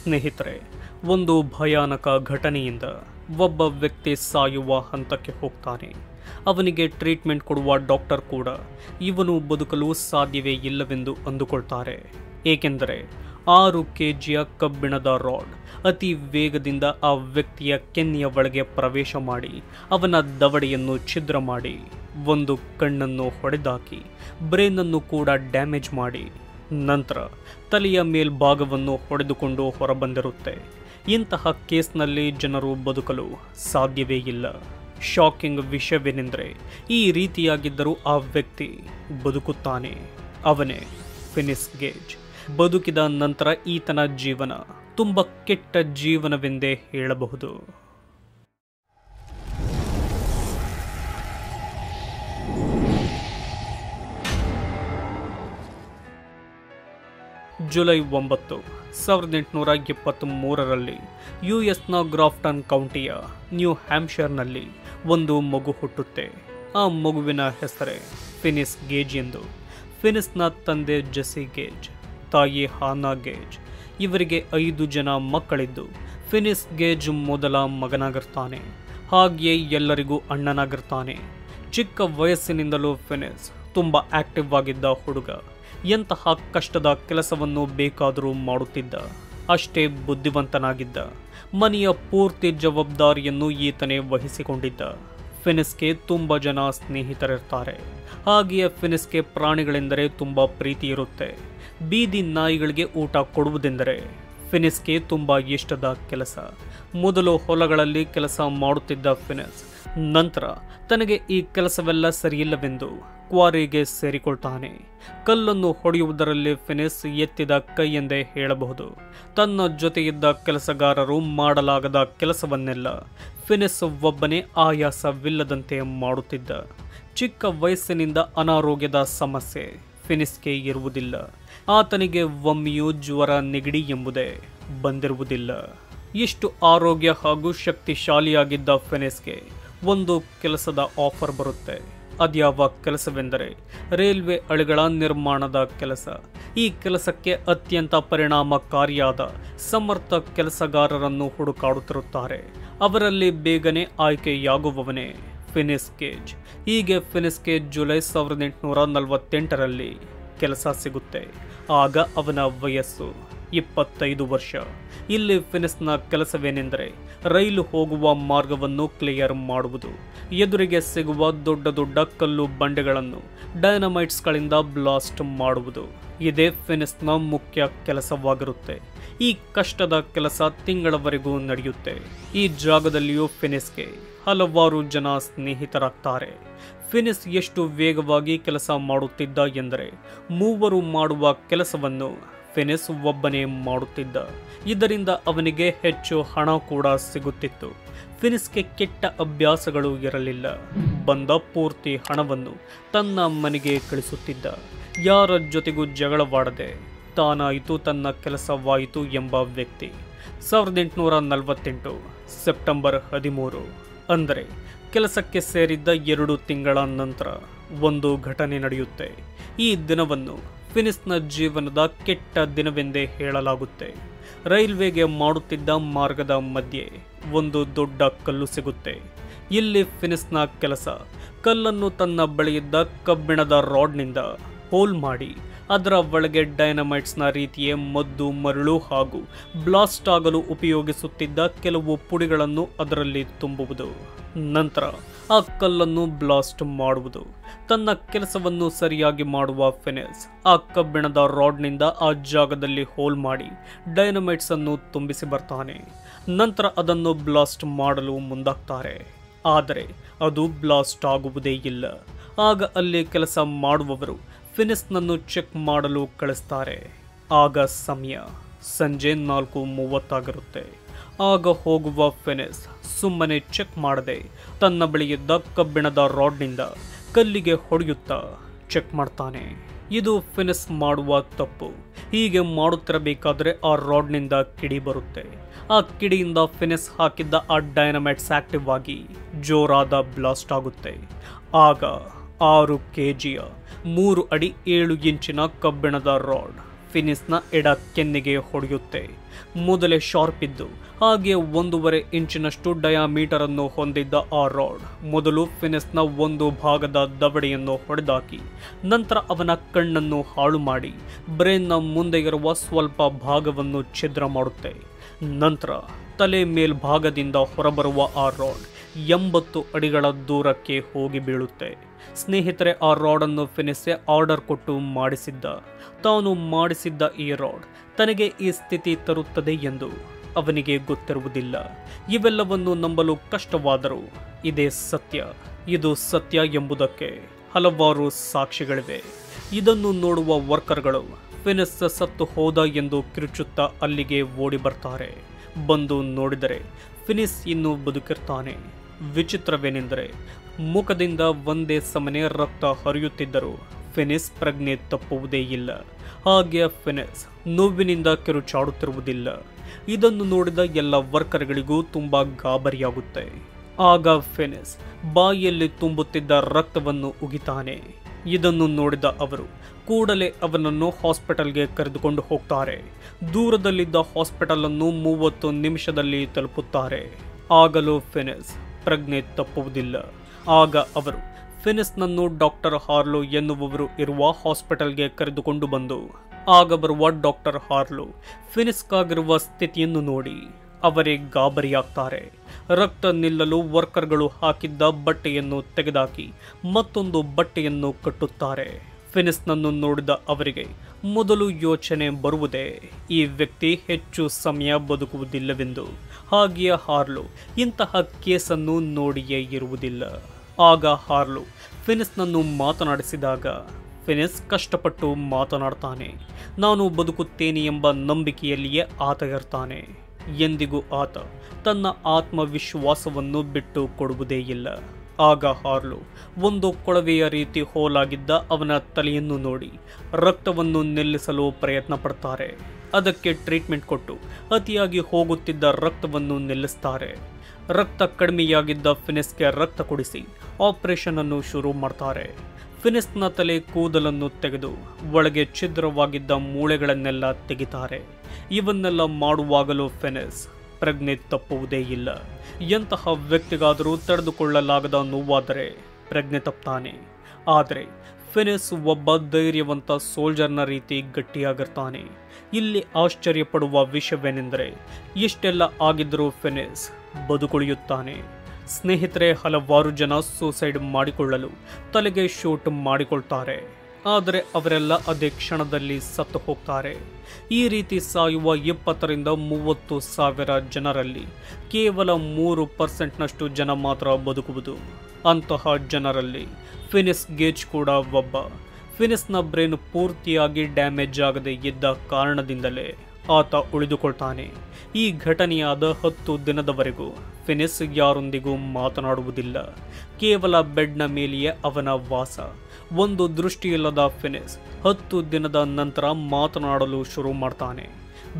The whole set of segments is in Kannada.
ಸ್ನೇಹಿತರೆ, ಒಂದು ಭಯಾನಕ ಘಟನೆಯಿಂದ ಒಬ್ಬ ವ್ಯಕ್ತಿ ಸಾಯುವ ಹಂತಕ್ಕೆ ಹೋಗ್ತಾನೆ. ಅವನಿಗೆ ಟ್ರೀಟ್ಮೆಂಟ್ ಕೊಡುವ ಡಾಕ್ಟರ್ ಕೂಡ ಇವನು ಬದುಕಲು ಸಾಧ್ಯವೇ ಇಲ್ಲವೆಂದು ಅಂದುಕೊಳ್ತಾರೆ. ಏಕೆಂದರೆ 6 kgಯ ಕಬ್ಬಿಣದ ರಾಡ್ ಅತಿ ವೇಗದಿಂದ ಆ ವ್ಯಕ್ತಿಯ ಕೆನ್ನೆಯ ಒಳಗೆ ಪ್ರವೇಶ ಮಾಡಿ ಅವನ ದವಡೆಯನ್ನು ಛಿದ್ರ ಮಾಡಿ ಒಂದು ಕಣ್ಣನ್ನು ಹೊಡೆದಾಕಿ ಬ್ರೇನನ್ನು ಕೂಡ ಡ್ಯಾಮೇಜ್ ಮಾಡಿ ನಂತರ ತಲೆಯ ಮೇಲ್ಭಾಗವನ್ನು ಹೊಡೆದುಕೊಂಡು ಹೊರಬಂದಿರುತ್ತೆ. ಇಂತಹ ಕೇಸ್ನಲ್ಲಿ ಜನರು ಬದುಕಲು ಸಾಧ್ಯವೇ ಇಲ್ಲ. ಶಾಕಿಂಗ್ ವಿಷಯವೇನೆಂದರೆ ಈ ರೀತಿಯಾಗಿದ್ದರೂ ಆ ವ್ಯಕ್ತಿ ಬದುಕುತ್ತಾನೆ. ಅವನೇ ಫಿನಿಸ್ ಗೇಜ್. ಬದುಕಿದ ನಂತರ ಈತನ ಜೀವನ ತುಂಬ ಕೆಟ್ಟ ಜೀವನವೆಂದೇ ಹೇಳಬಹುದು. ಜುಲೈ 9, 1873ರಲ್ಲಿ ಯುಎಸ್ನ ಗ್ರಾಫ್ಟನ್ ಕೌಂಟಿಯ ನ್ಯೂ ಹ್ಯಾಂಪ್ಶೈರ್ನಲ್ಲಿ ಒಂದು ಮಗು ಹುಟ್ಟುತ್ತೆ. ಆ ಮಗುವಿನ ಹೆಸರೇ ಫಿನಿಸ್ ಗೇಜ್ ಎಂದು. ಫಿನಿಸ್ನ ತಂದೆ ಜೆಸಿ ಗೇಜ್, ತಾಯಿ ಹಾನಾ ಗೇಜ್. ಇವರಿಗೆ 5 ಜನ ಮಕ್ಕಳಿದ್ದು ಫಿನಿಸ್ ಗೇಜ್ ಮೊದಲ ಮಗನಾಗಿರ್ತಾನೆ. ಹಾಗೆಯೇ ಎಲ್ಲರಿಗೂ ಅಣ್ಣನಾಗಿರ್ತಾನೆ. ಚಿಕ್ಕ ವಯಸ್ಸಿನಿಂದಲೂ ಫಿನಿಸ್ ತುಂಬ ಆಕ್ಟಿವ್ ಆಗಿದ್ದ ಹುಡುಗ. ಎಂತಹ ಕಷ್ಟದ ಕೆಲಸವನ್ನು ಬೇಕಾದರೂ ಮಾಡುತ್ತಿದ್ದ. ಅಷ್ಟೇ ಬುದ್ಧಿವಂತನಾಗಿದ್ದ. ಮನೆಯ ಪೂರ್ತಿ ಜವಾಬ್ದಾರಿಯನ್ನು ಈತನೇ ವಹಿಸಿಕೊಂಡಿದ್ದ. ಫಿನಿಸ್ಗೆ ತುಂಬ ಜನ ಸ್ನೇಹಿತರಿರ್ತಾರೆ. ಹಾಗೆಯೇ ಫಿನಿಸ್ಗೆ ಪ್ರಾಣಿಗಳೆಂದರೆ ತುಂಬ ಪ್ರೀತಿ ಇರುತ್ತೆ. ಬೀದಿ ನಾಯಿಗಳಿಗೆ ಊಟ ಕೊಡುವುದೆಂದರೆ ಫಿನಿಸ್ಗೆ ತುಂಬ ಇಷ್ಟದ ಕೆಲಸ. ಮೊದಲು ಹೊಲಗಳಲ್ಲಿ ಕೆಲಸ ಮಾಡುತ್ತಿದ್ದ ಫಿನಿಸ್ ನಂತರ ತನಗೆ ಈ ಕೆಲಸವೆಲ್ಲ ಸರಿಯಿಲ್ಲವೆಂದು ಕ್ವಾರಿಗೆ ಸೇರಿಕೊಳ್ತಾನೆ. ಕಲ್ಲನ್ನು ಹೊಡೆಯುವುದರಲ್ಲಿ ಫಿನಿಸ್ ಎತ್ತಿದ ಕೈ ಎಂದೇ ಹೇಳಬಹುದು. ತನ್ನ ಜೊತೆಯಿದ್ದ ಕೆಲಸಗಾರರು ಮಾಡಲಾಗದ ಕೆಲಸವನ್ನೆಲ್ಲ ಫಿನಿಸ್ ಒಬ್ಬನೇ ಆಯಾಸವಿಲ್ಲದಂತೆ ಮಾಡುತ್ತಿದ್ದ. ಚಿಕ್ಕ ವಯಸ್ಸಿನಿಂದ ಅನಾರೋಗ್ಯದ ಸಮಸ್ಯೆ ಫಿನಿಸ್ಗೆ ಇರುವುದಿಲ್ಲ. ಆತನಿಗೆ ಒಮ್ಮೆಯೂ ಜ್ವರ, ನೆಗಡಿ ಎಂಬುದೇ ಬಂದಿರುವುದಿಲ್ಲ. ಇಷ್ಟು ಆರೋಗ್ಯ ಹಾಗೂ ಶಕ್ತಿಶಾಲಿಯಾಗಿದ್ದ ಫಿನಿಸ್ಗೆ ಒಂದು ಕೆಲಸದ ಆಫರ್ ಬರುತ್ತೆ. ಅದ್ಯಾವ ಕೆಲಸವೆಂದರೆ ರೈಲ್ವೆ ಹಳಿಗಳ ನಿರ್ಮಾಣದ ಕೆಲಸ. ಈ ಕೆಲಸಕ್ಕೆ ಅತ್ಯಂತ ಪರಿಣಾಮಕಾರಿಯಾದ ಸಮರ್ಥ ಕೆಲಸಗಾರರನ್ನು ಹುಡುಕಾಡುತ್ತಿರುತ್ತಾರೆ. ಅವರಲ್ಲಿ ಬೇಗನೆ ಆಯ್ಕೆಯಾಗುವವನೇ ಫಿನಿಸ್ ಗೇಜ್. ಹೀಗೆ ಫಿನಿಸ್ಗೆ ಜುಲೈ 1848ರಲ್ಲಿ ಕೆಲಸ ಸಿಗುತ್ತೆ. ಆಗ ಅವನ ವಯಸ್ಸು 25 ವರ್ಷ. ಇಲ್ಲಿ ಫಿನಿಸ್ನ ಕೆಲಸವೇನೆಂದರೆ ರೈಲು ಹೋಗುವ ಮಾರ್ಗವನ್ನು ಕ್ಲಿಯರ್ ಮಾಡುವುದು. ಎದುರಿಗೆ ಸಿಗುವ ದೊಡ್ಡ ದೊಡ್ಡ ಕಲ್ಲು ಬಂಡೆಗಳನ್ನು ಡೈನಮೈಟ್ಸ್ಗಳಿಂದ ಬ್ಲಾಸ್ಟ್ ಮಾಡುವುದು. ಇದೇ ಫಿನಿಸ್ನ ಮುಖ್ಯ ಕೆಲಸವಾಗಿರುತ್ತೆ. ಈ ಕಷ್ಟದ ಕೆಲಸ ತಿಂಗಳವರೆಗೂ ನಡೆಯುತ್ತೆ. ಈ ಜಾಗದಲ್ಲಿಯೂ ಫಿನಿಸ್ಗೆ ಹಲವಾರು ಜನ ಸ್ನೇಹಿತರಾಗ್ತಾರೆ. ಫಿನಿಸ್ ಎಷ್ಟು ವೇಗವಾಗಿ ಕೆಲಸ ಮಾಡುತ್ತಿದ್ದ ಎಂದರೆ 3 ಮಾಡುವ ಕೆಲಸವನ್ನು ಫಿನಿಸ್ ಒಬ್ಬನೇ ಮಾಡುತ್ತಿದ್ದ. ಇದರಿಂದ ಅವನಿಗೆ ಹೆಚ್ಚು ಹಣ ಕೂಡ ಸಿಗುತ್ತಿತ್ತು. ಫಿನಿಸ್ಗೆ ಕೆಟ್ಟ ಅಭ್ಯಾಸಗಳು ಇರಲಿಲ್ಲ. ಬಂದ ಪೂರ್ತಿ ಹಣವನ್ನು ತನ್ನ ಮನೆಗೆ ಕಳಿಸುತ್ತಿದ್ದ. ಯಾರ ಜೊತೆಗೂ ಜಗಳವಾಡದೆ ತಾನಾಯಿತು ತನ್ನ ಕೆಲಸವಾಯಿತು ಎಂಬ ವ್ಯಕ್ತಿ. 1848 ಸೆಪ್ಟೆಂಬರ್ 13 ಅಂದರೆ ಕೆಲಸಕ್ಕೆ ಸೇರಿದ್ದ 2 ತಿಂಗಳ ನಂತರ ಒಂದು ಘಟನೆ ನಡೆಯುತ್ತೆ. ಈ ದಿನವನ್ನು ಫಿನಿಸ್ನ ಜೀವನದ ಕೆಟ್ಟ ದಿನವೆಂದೇ ಹೇಳಲಾಗುತ್ತೆ. ರೈಲ್ವೆಗೆ ಮಾಡುತ್ತಿದ್ದ ಮಾರ್ಗದ ಮಧ್ಯೆ ಒಂದು ದೊಡ್ಡ ಕಲ್ಲು ಸಿಗುತ್ತೆ. ಇಲ್ಲಿ ಫಿನಿಸ್ನ ಕೆಲಸ ಕಲ್ಲನ್ನು ತನ್ನ ಬಳಿಯಿದ್ದ ಕಬ್ಬಿಣದ ರಾಡ್ನಿಂದ ಹೋಲ್ ಮಾಡಿ ಅದರ ಒಳಗೆ ಡೈನಮೈಟ್ಸ್ನ ರೀತಿಯೇ ಮದ್ದು, ಮರಳು ಹಾಗೂ ಬ್ಲಾಸ್ಟ್ ಆಗಲು ಉಪಯೋಗಿಸುತ್ತಿದ್ದ ಕೆಲವು ಪುಡಿಗಳನ್ನು ಅದರಲ್ಲಿ ತುಂಬುವುದು. ನಂತರ ಆ ಕಲ್ಲನ್ನು ಬ್ಲಾಸ್ಟ್ ಮಾಡುವುದು. ತನ್ನ ಕೆಲಸವನ್ನು ಸರಿಯಾಗಿ ಮಾಡುವ ಫಿನಿಸ್ ಆ ಕಬ್ಬಿಣದ ರಾಡ್ನಿಂದ ಆ ಜಾಗದಲ್ಲಿ ಹೋಲ್ ಮಾಡಿ ಡೈನಮೈಟ್ಸ್ ಅನ್ನು ತುಂಬಿಸಿ ಬರ್ತಾನೆ. ನಂತರ ಅದನ್ನು ಬ್ಲಾಸ್ಟ್ ಮಾಡಲು ಮುಂದಾಗ್ತಾರೆ. ಆದರೆ ಅದು ಬ್ಲಾಸ್ಟ್ ಆಗುವುದೇ ಇಲ್ಲ. ಆಗ ಅಲ್ಲಿ ಕೆಲಸ ಮಾಡುವವರು ಫಿನಿಸ್ನನ್ನು ಚೆಕ್ ಮಾಡಲು ಕಳಿಸ್ತಾರೆ. ಆಗ ಸಮಯ ಸಂಜೆ 4:30 ಆಗಿರುತ್ತೆ. ಆಗ ಹೋಗುವ ಫಿನಿಸ್ ಸುಮ್ಮನೆ ಚೆಕ್ ಮಾಡದೆ ತನ್ನ ಬಳಿಯಿದ್ದ ಕಬ್ಬಿಣದ ರಾಡ್ನಿಂದ ಕಲ್ಲಿಗೆ ಹೊಡೆಯುತ್ತಾ ಚೆಕ್ ಮಾಡ್ತಾನೆ. ಇದು ಫಿನಿಸ್ ಮಾಡುವ ತಪ್ಪು. ಹೀಗೆ ಮಾಡುತ್ತಿರಬೇಕಾದ್ರೆ ಆ ರಾಡ್ನಿಂದ ಕಿಡಿ ಬರುತ್ತೆ. ಆ ಕಿಡಿಯಿಂದ ಫಿನಿಸ್ ಹಾಕಿದ್ದ ಆ ಡೈನಮೈಟ್ಸ್ ಆಕ್ಟಿವ್ ಆಗಿ ಜೋರಾದ ಬ್ಲಾಸ್ಟ್ ಆಗುತ್ತೆ. ಆಗ 6 kgಯ 3 ಅಡಿ 7 ಇಂಚಿನ ಕಬ್ಬಿಣದ ರಾಡ್ ಫಿನಿಸ್ನ ಎಡ ಕೆನ್ನೆಗೆ ಹೊಡೆಯುತ್ತೆ. ಮೊದಲೇ ಶಾರ್ಪ್ ಇದ್ದು ಹಾಗೆ 1.5 ಇಂಚಿನಷ್ಟು ಡಯಾಮೀಟರ್ ಅನ್ನು ಹೊಂದಿದ್ದ ಆ ರಾಡ್ ಮೊದಲು ಫಿನಿಸ್ನ ಒಂದು ಭಾಗದ ದವಡೆಯನ್ನು ಹೊಡೆದಾಕಿ ನಂತರ ಅವನ ಕಣ್ಣನ್ನು ಹಾಳು ಮಾಡಿ ಬ್ರೈನ್ನ ಮುಂದೆ ಇರುವ ಸ್ವಲ್ಪ ಭಾಗವನ್ನು ಛಿದ್ರ ಮಾಡುತ್ತೆ. ನಂತರ ತಲೆ ಮೇಲ್ಭಾಗದಿಂದ ಹೊರಬರುವ ಆ ರಾಡ್ 80 ಅಡಿಗಳ ದೂರಕ್ಕೆ ಹೋಗಿ ಬೀಳುತ್ತೆ. ಸ್ನೇಹಿತರೆ, ಆ ರಾಡನ್ನು ಫಿನಿಸ್ಗೆ ಆರ್ಡರ್ ಕೊಟ್ಟು ಮಾಡಿಸಿದ್ದ. ತಾನು ಮಾಡಿಸಿದ್ದ ಈ ರಾಡ್ ತನಗೆ ಈ ಸ್ಥಿತಿ ತರುತ್ತದೆ ಎಂದು ಅವನಿಗೆ ಗೊತ್ತಿರುವುದಿಲ್ಲ. ಇವೆಲ್ಲವನ್ನು ನಂಬಲು ಕಷ್ಟವಾದರೂ ಇದೇ ಸತ್ಯ. ಇದು ಸತ್ಯ ಎಂಬುದಕ್ಕೆ ಹಲವಾರು ಸಾಕ್ಷಿಗಳಿವೆ. ಇದನ್ನು ನೋಡುವ ವರ್ಕರ್ಗಳು ಫಿನಿಸ್ ಸತ್ತು ಹೋದ ಎಂದು ಕಿರುಚುತ್ತಾ ಅಲ್ಲಿಗೆ ಓಡಿ ಬರ್ತಾರೆ. ಬಂದು ನೋಡಿದರೆ ಫಿನಿಸ್ ಇನ್ನೂ ಬದುಕಿರ್ತಾನೆ. ವಿಚಿತ್ರವೇನೆಂದರೆ ಮುಖದಿಂದ ಒಂದೇ ಸಮನೆ ರಕ್ತ ಹರಿಯುತ್ತಿದ್ದರೂ ಫಿನಿಸ್ ಪ್ರಜ್ಞೆ ತಪ್ಪುವುದೇ ಇಲ್ಲ. ಹಾಗೆ ಫಿನಿಸ್ ನೋವಿನಿಂದ ಕಿರುಚಾಡುತ್ತಿರುವುದಿಲ್ಲ. ಇದನ್ನು ನೋಡಿದ ಎಲ್ಲ ವರ್ಕರ್ಗಳಿಗೂ ತುಂಬಾ ಗಾಬರಿಯಾಗುತ್ತೆ. ಆಗ ಫಿನಿಸ್ ಬಾಯಿಯಲ್ಲಿ ತುಂಬುತ್ತಿದ್ದ ರಕ್ತವನ್ನು ಉಗಿತಾನೆ. ಇದನ್ನು ನೋಡಿದ ಅವರು ಕೂಡಲೇ ಅವನನ್ನು ಹಾಸ್ಪಿಟಲ್ಗೆ ಕರೆದುಕೊಂಡು ಹೋಗ್ತಾರೆ. ದೂರದಲ್ಲಿದ್ದ ಹಾಸ್ಪಿಟಲ್ ಅನ್ನು 30 ನಿಮಿಷದಲ್ಲಿ ತಲುಪುತ್ತಾರೆ. ಆಗಲೂ ಫಿನಿಸ್ ಪ್ರಜ್ಞೆ ತಪ್ಪುವುದಿಲ್ಲ. ಆಗ ಅವರು ಫಿನಿಸ್ನನ್ನು ಡಾಕ್ಟರ್ ಹಾರ್ಲೋ ಎನ್ನುವವರು ಇರುವ ಹಾಸ್ಪಿಟಲ್ಗೆ ಕರೆದುಕೊಂಡು ಬಂದು ಆಗ ಬರುವ ಡಾಕ್ಟರ್ ಹಾರ್ಲೋ ಫಿನಿಸ್ಗಾಗಿರುವ ಸ್ಥಿತಿಯನ್ನು ನೋಡಿ ಅವರೇ ಗಾಬರಿಯಾಗ್ತಾರೆ. ರಕ್ತ ನಿಲ್ಲಲು ವರ್ಕರ್ಗಳು ಹಾಕಿದ್ದ ಬಟ್ಟೆಯನ್ನು ತೆಗೆದಾಕಿ ಮತ್ತೊಂದು ಬಟ್ಟೆಯನ್ನು ಕಟ್ಟುತ್ತಾರೆ. ಫಿನಿಸ್ನನ್ನು ನೋಡಿದ ಅವರಿಗೆ ಮೊದಲು ಯೋಚನೆ ಬರುವುದೇ ಈ ವ್ಯಕ್ತಿ ಹೆಚ್ಚು ಸಮಯ ಬದುಕುವುದಿಲ್ಲವೆಂದು. ಹಾಗೆಯೇ ಹಾರ್ಲೋ ಇಂತಹ ಕೇಸನ್ನು ನೋಡಿಯೇ ಇರುವುದಿಲ್ಲ. ಆಗ ಹಾರ್ಲೋ ಫಿನಿಸ್ನನ್ನು ಮಾತನಾಡಿಸಿದಾಗ ಫಿನಿಸ್ ಕಷ್ಟಪಟ್ಟು ಮಾತನಾಡ್ತಾನೆ. ನಾನು ಬದುಕುತ್ತೇನೆ ಎಂಬ ನಂಬಿಕೆಯಲ್ಲಿಯೇ ಆತ ಇರ್ತಾನೆ. ಎಂದಿಗೂ ಆತ ತನ್ನ ಆತ್ಮವಿಶ್ವಾಸವನ್ನು ಬಿಟ್ಟು ಕೊಡುವುದೇ ಇಲ್ಲ. ಆಗ ಹಾರ್ಲೋ ಒಂದು ಕೊಳವೆಯ ರೀತಿ ಹೋಲಾಗಿದ್ದ ಅವನ ತಲೆಯನ್ನು ನೋಡಿ ರಕ್ತವನ್ನು ನಿಲ್ಲಿಸಲು ಪ್ರಯತ್ನ ಪಡ್ತಾರೆ. ಅದಕ್ಕೆ ಟ್ರೀಟ್ಮೆಂಟ್ ಕೊಟ್ಟು ಅತಿಯಾಗಿ ಹೋಗುತ್ತಿದ್ದ ರಕ್ತವನ್ನು ನಿಲ್ಲಿಸ್ತಾರೆ. ರಕ್ತ ಕಡಿಮೆಯಾಗಿದ್ದ ಫಿನಿಸ್ಗೆ ರಕ್ತ ಕೊಡಿಸಿ ಆಪರೇಷನ್ ಅನ್ನು ಶುರು ಮಾಡ್ತಾರೆ. ಫಿನಿಸ್ನ ತಲೆ ಕೂದಲನ್ನು ತೆಗೆದು ಒಳಗೆ ಛಿದ್ರವಾಗಿದ್ದ ಮೂಳೆಗಳನ್ನೆಲ್ಲ ತೆಗಿತಾರೆ. ಇವನ್ನೆಲ್ಲ ಮಾಡುವಾಗಲೂ ಫಿನಿಸ್ ಪ್ರಜ್ಞೆ ತಪ್ಪುವುದೇ ಇಲ್ಲ. ಎಂತಹ ವ್ಯಕ್ತಿಗಾದರೂ ತಡೆದುಕೊಳ್ಳಲಾಗದ ನೋವಾದರೆ ಪ್ರಜ್ಞೆ ತಪ್ತಾನೆ. ಆದರೆ ಫಿನಿಸ್ ಒಬ್ಬ ಧೈರ್ಯವಂತ ಸೋಲ್ಜರ್ನ ರೀತಿ ಗಟ್ಟಿಯಾಗಿರ್ತಾನೆ. ಇಲ್ಲಿ ಆಶ್ಚರ್ಯಪಡುವ ವಿಷಯವೇನೆಂದರೆ ಇಷ್ಟೆಲ್ಲ ಆಗಿದ್ದರೂ ಫಿನಿಸ್ ಬದುಕುಳಿಯುತ್ತಾನೆ. ಸ್ನೇಹಿತರೆ, ಹಲವಾರು ಜನ ಸೂಸೈಡ್ ಮಾಡಿಕೊಳ್ಳಲು ತಲೆಗೆ ಶೂಟ್ ಮಾಡಿಕೊಳ್ತಾರೆ. ಆದರೆ ಅವರೆಲ್ಲ ಅದೇ ಕ್ಷಣದಲ್ಲಿ ಸತ್ತು ಹೋಗ್ತಾರೆ. ಈ ರೀತಿ ಸಾಯುವ 20,000 ರಿಂದ 30,000 ಜನರಲ್ಲಿ ಕೇವಲ 3% ಜನ ಮಾತ್ರ ಬದುಕುವುದು. ಅಂತಹ ಜನರಲ್ಲಿ ಫಿನಿಸ್ ಗೇಜ್ ಕೂಡ ಒಬ್ಬ. ಫಿನಿಸ್ನ ಬ್ರೈನ್ ಪೂರ್ತಿಯಾಗಿ ಡ್ಯಾಮೇಜ್ ಆಗದೆ ಇದ್ದ ಕಾರಣದಿಂದಲೇ ಆತ ಉಳಿದುಕೊಳ್ತಾನೆ. ಈ ಘಟನೆಯಾದ 10 ದಿನದವರೆಗೂ ಫಿನಿಸ್ ಯಾರೊಂದಿಗೂ ಮಾತನಾಡುವುದಿಲ್ಲ. ಕೇವಲ ಬೆಡ್ನ ಮೇಲೆಯೇ ಅವನ ವಾಸ. ಒಂದು ದೃಷ್ಟಿಯಿಲ್ಲದ ಫಿನಿಸ್ 10 ದಿನದ ನಂತರ ಮಾತನಾಡಲು ಶುರು ಮಾಡ್ತಾನೆ.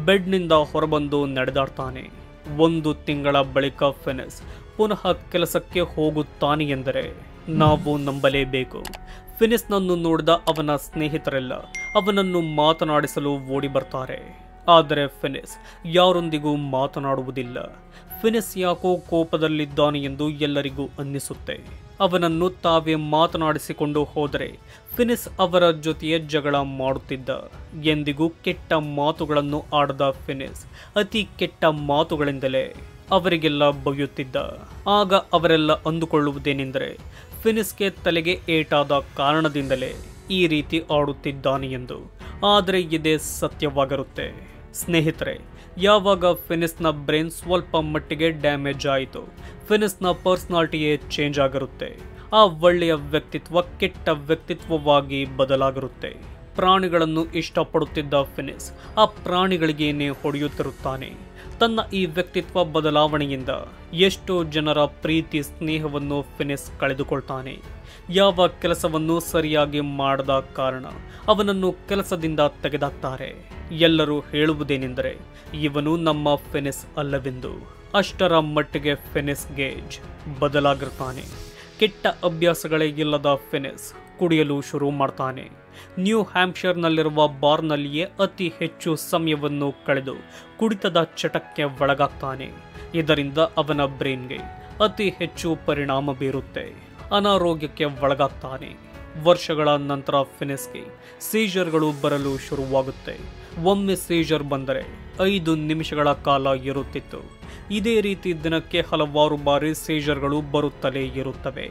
ಬೆಡ್ನಿಂದ ಹೊರಬಂದು ನಡೆದಾಡ್ತಾನೆ. 1 ತಿಂಗಳ ಬಳಿಕ ಫಿನಿಸ್ ಪುನಃ ಕೆಲಸಕ್ಕೆ ಹೋಗುತ್ತಾನೆ ಎಂದರೆ ನಾವು ನಂಬಲೇಬೇಕು. ಫಿನಿಸ್ನನ್ನು ನೋಡಿದ ಅವನ ಸ್ನೇಹಿತರೆಲ್ಲ ಅವನನ್ನು ಮಾತನಾಡಿಸಲು ಓಡಿ ಬರ್ತಾರೆ. ಆದರೆ ಫಿನಿಸ್ ಯಾರೊಂದಿಗೂ ಮಾತನಾಡುವುದಿಲ್ಲ. ಫಿನಿಸ್ ಯಾಕೋ ಕೋಪದಲ್ಲಿದ್ದಾನೆ ಎಂದು ಎಲ್ಲರಿಗೂ ಅನ್ನಿಸುತ್ತೆ. ಅವನನ್ನು ತಾವೇ ಮಾತನಾಡಿಸಿಕೊಂಡು ಹೋದರೆ ಫಿನಿಸ್ ಅವರ ಜೊತೆಯೇ ಜಗಳ ಮಾಡುತ್ತಿದ್ದ. ಎಂದಿಗೂ ಕೆಟ್ಟ ಮಾತುಗಳನ್ನು ಆಡದ ಫಿನಿಸ್ ಅತಿ ಕೆಟ್ಟ ಮಾತುಗಳಿಂದಲೇ ಅವರಿಗೆಲ್ಲ ಬೈಯುತ್ತಿದ್ದ. ಆಗ ಅವರೆಲ್ಲ ಅಂದುಕೊಳ್ಳುವುದೇನೆಂದರೆ ಫಿನಿಸ್ಗೆ ತಲೆಗೆ ಏಟಾದ ಕಾರಣದಿಂದಲೇ ಈ ರೀತಿ ಆಡುತ್ತಿದ್ದಾನೆ ಎಂದು. ಆದರೆ ಇದೇ ಸತ್ಯವಾಗಿರುತ್ತೆ. ಸ್ನೇಹಿತರೆ, ಯಾವಾಗ ಫಿನಿಸ್ನ ಬ್ರೈನ್ ಸ್ವಲ್ಪ ಮಟ್ಟಿಗೆ ಡ್ಯಾಮೇಜ್ ಆಯಿತು, ಫಿನಿಸ್ನ ಪರ್ಸನಾಲಿಟಿಯೇ ಚೇಂಜ್ ಆಗಿರುತ್ತೆ. ಆ ಒಳ್ಳೆಯ ವ್ಯಕ್ತಿತ್ವ ಕೆಟ್ಟ ವ್ಯಕ್ತಿತ್ವವಾಗಿ ಬದಲಾಗಿರುತ್ತೆ. ಪ್ರಾಣಿಗಳನ್ನು ಇಷ್ಟಪಡುತ್ತಿದ್ದ ಫಿನಿಸ್ ಆ ಪ್ರಾಣಿಗಳಿಗೇನೆ ಹೊಡೆಯುತ್ತಿರುತ್ತಾನೆ. ತನ್ನ ಈ ವ್ಯಕ್ತಿತ್ವ ಬದಲಾವಣೆಯಿಂದ ಎಷ್ಟೋ ಜನರ ಪ್ರೀತಿ ಸ್ನೇಹವನ್ನು ಫಿನಿಸ್ ಕಳೆದುಕೊಳ್ತಾನೆ. ಯಾವ ಕೆಲಸವನ್ನು ಸರಿಯಾಗಿ ಮಾಡದ ಕಾರಣ ಅವನನ್ನು ಕೆಲಸದಿಂದ ತೆಗೆದಾಕ್ತಾರೆ. ಎಲ್ಲರೂ ಹೇಳುವುದೇನೆಂದರೆ ಇವನು ನಮ್ಮ ಫಿನಿಸ್ ಅಲ್ಲವೆಂದು. ಅಷ್ಟರ ಮಟ್ಟಿಗೆ ಫಿನಿಸ್ ಗೇಜ್ ಬದಲಾಗಿರ್ತಾನೆ. ಕೆಟ್ಟ ಅಭ್ಯಾಸಗಳೇ ಇಲ್ಲದ ಫಿನಿಸ್ ಕುಡಿಯಲು ಶುರು ಮಾಡ್ತಾನೆ. ನ್ಯೂ ಹ್ಯಾಂಪ್ಶೈರ್ನಲ್ಲಿರುವ ಬಾರ್ನಲ್ಲಿಯೇ ಅತಿ ಹೆಚ್ಚು ಸಮಯವನ್ನು ಕಳೆದು ಕುಡಿತದ ಚಟಕ್ಕೆ ಒಳಗಾಗ್ತಾನೆ. ಇದರಿಂದ ಅವನ ಬ್ರೈನ್ಗೆ ಅತಿ ಹೆಚ್ಚು ಪರಿಣಾಮ ಬೀರುತ್ತೆ. ಅನಾರೋಗ್ಯಕ್ಕೆ ಒಳಗಾಗ್ತಾನೆ. ವರ್ಷಗಳ ನಂತರ ಫಿನಿಸ್ಗೆ ಸೀಜರ್ಗಳು ಬರಲು ಶುರುವಾಗುತ್ತೆ. ಒಮ್ಮೆ ಸೀಜರ್ ಬಂದರೆ 5 ನಿಮಿಷಗಳ ಕಾಲ ಇರುತ್ತಿತ್ತು. ಇದೇ ರೀತಿ ದಿನಕ್ಕೆ ಹಲವಾರು ಬಾರಿ ಸೀಜರ್ಗಳು ಬರುತ್ತಲೇ ಇರುತ್ತವೆ.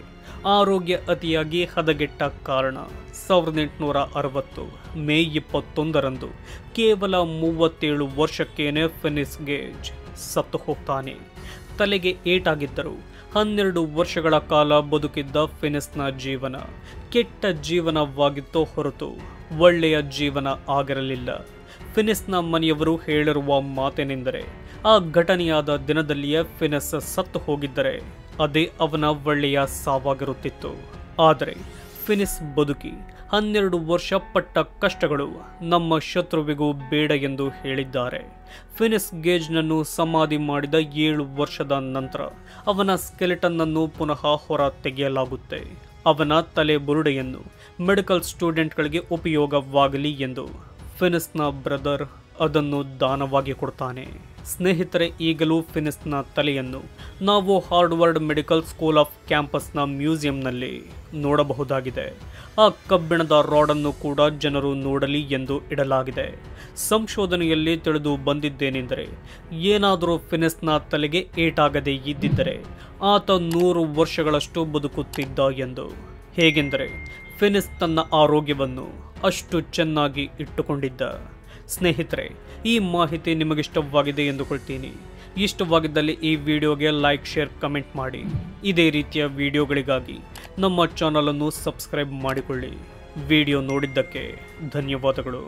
ಆರೋಗ್ಯ ಅತಿಯಾಗಿ ಹದಗೆಟ್ಟ ಕಾರಣ 1860 ಮೇ 21ರಂದು ಕೇವಲ 37 ವರ್ಷಕ್ಕೇನೆ ಫಿನಿಸ್ ಗೇಜ್ ಸತ್ತು ಹೋಗ್ತಾನೆ. ತಲೆಗೆ ಏಟಾಗಿದ್ದರು 12 ವರ್ಷಗಳ ಕಾಲ ಬದುಕಿದ್ದ ಫಿನಿಸ್ನ ಜೀವನ ಕೆಟ್ಟ ಜೀವನವಾಗಿತ್ತೋ ಹೊರತು ಒಳ್ಳೆಯ ಜೀವನ ಆಗಿರಲಿಲ್ಲ. ಫಿನಿಸ್ನ ಮನೆಯವರು ಹೇಳಿರುವ ಮಾತೇನೆಂದರೆ, ಆ ಘಟನೆಯಾದ ದಿನದಲ್ಲಿಯೇ ಫಿನಿಸ್ ಸತ್ತು ಹೋಗಿದ್ದರೆ ಅದೇ ಅವನ ಒಳ್ಳೆಯ ಸಾವಾಗಿರುತ್ತಿತ್ತು. ಆದರೆ ಫಿನಿಸ್ ಬದುಕಿ 12 ವರ್ಷ ಪಟ್ಟ ಕಷ್ಟಗಳು ನಮ್ಮ ಶತ್ರುವಿಗೂ ಬೇಡ ಎಂದು ಹೇಳಿದ್ದಾರೆ. ಫಿನಿಸ್ ಗೇಜ್ನನ್ನು ಸಮಾಧಿ ಮಾಡಿದ 7 ವರ್ಷದ ನಂತರ ಅವನ ಸ್ಕೆಲಿಟನ್ ಅನ್ನು ಪುನಃ ಹೊರ ತೆಗೆಯಲಾಗುತ್ತೆ. ಅವನ ತಲೆ ಬುರುಡೆಯನ್ನು ಮೆಡಿಕಲ್ ಸ್ಟೂಡೆಂಟ್ಗಳಿಗೆ ಉಪಯೋಗವಾಗಲಿ ಎಂದು ಫಿನಿಸ್ನ ಬ್ರದರ್ ಅದನ್ನು ದಾನವಾಗಿ ಕೊಡ್ತಾನೆ. ಸ್ನೇಹಿತರೆ, ಈಗಲೂ ಫಿನಿಸ್ನ ತಲೆಯನ್ನು ನಾವು ಹಾರ್ವರ್ಡ್ ಮೆಡಿಕಲ್ ಸ್ಕೂಲ್ ಆಫ್ ಕ್ಯಾಂಪಸ್ನ ಮ್ಯೂಸಿಯಂನಲ್ಲಿ ನೋಡಬಹುದಾಗಿದೆ. ಆ ಕಬ್ಬಿಣದ ರಾಡನ್ನು ಕೂಡ ಜನರು ನೋಡಲಿ ಎಂದು ಇಡಲಾಗಿದೆ. ಸಂಶೋಧನೆಯಲ್ಲಿ ತಿಳಿದು ಬಂದಿದ್ದೇನೆಂದರೆ, ಏನಾದರೂ ಫಿನಿಸ್ನ ತಲೆಗೆ ಏಟಾಗದೇ ಇದ್ದಿದ್ದರೆ ಆತ 100 ವರ್ಷಗಳಷ್ಟು ಬದುಕುತ್ತಿದ್ದ ಎಂದು. ಹೇಗೆಂದರೆ, ಫಿನಿಸ್ ತನ್ನ ಆರೋಗ್ಯವನ್ನು ಅಷ್ಟು ಚೆನ್ನಾಗಿ ಇಟ್ಟುಕೊಂಡಿದ್ದ. ಸ್ನೇಹಿತರೆ, ಈ ಮಾಹಿತಿ ನಿಮಗಿಷ್ಟವಾಗಿದೆ ಎಂದುಕೊಳ್ತೀನಿ. ಇಷ್ಟವಾಗಿದ್ದಲ್ಲಿ ಈ ವಿಡಿಯೋಗೆ ಲೈಕ್, ಶೇರ್, ಕಮೆಂಟ್ ಮಾಡಿ. ಇದೇ ರೀತಿಯ ವಿಡಿಯೋಗಳಿಗಾಗಿ ನಮ್ಮ ಚಾನಲನ್ನು ಸಬ್ಸ್ಕ್ರೈಬ್ ಮಾಡಿಕೊಳ್ಳಿ. ವಿಡಿಯೋ ನೋಡಿದ್ದಕ್ಕೆ ಧನ್ಯವಾದಗಳು.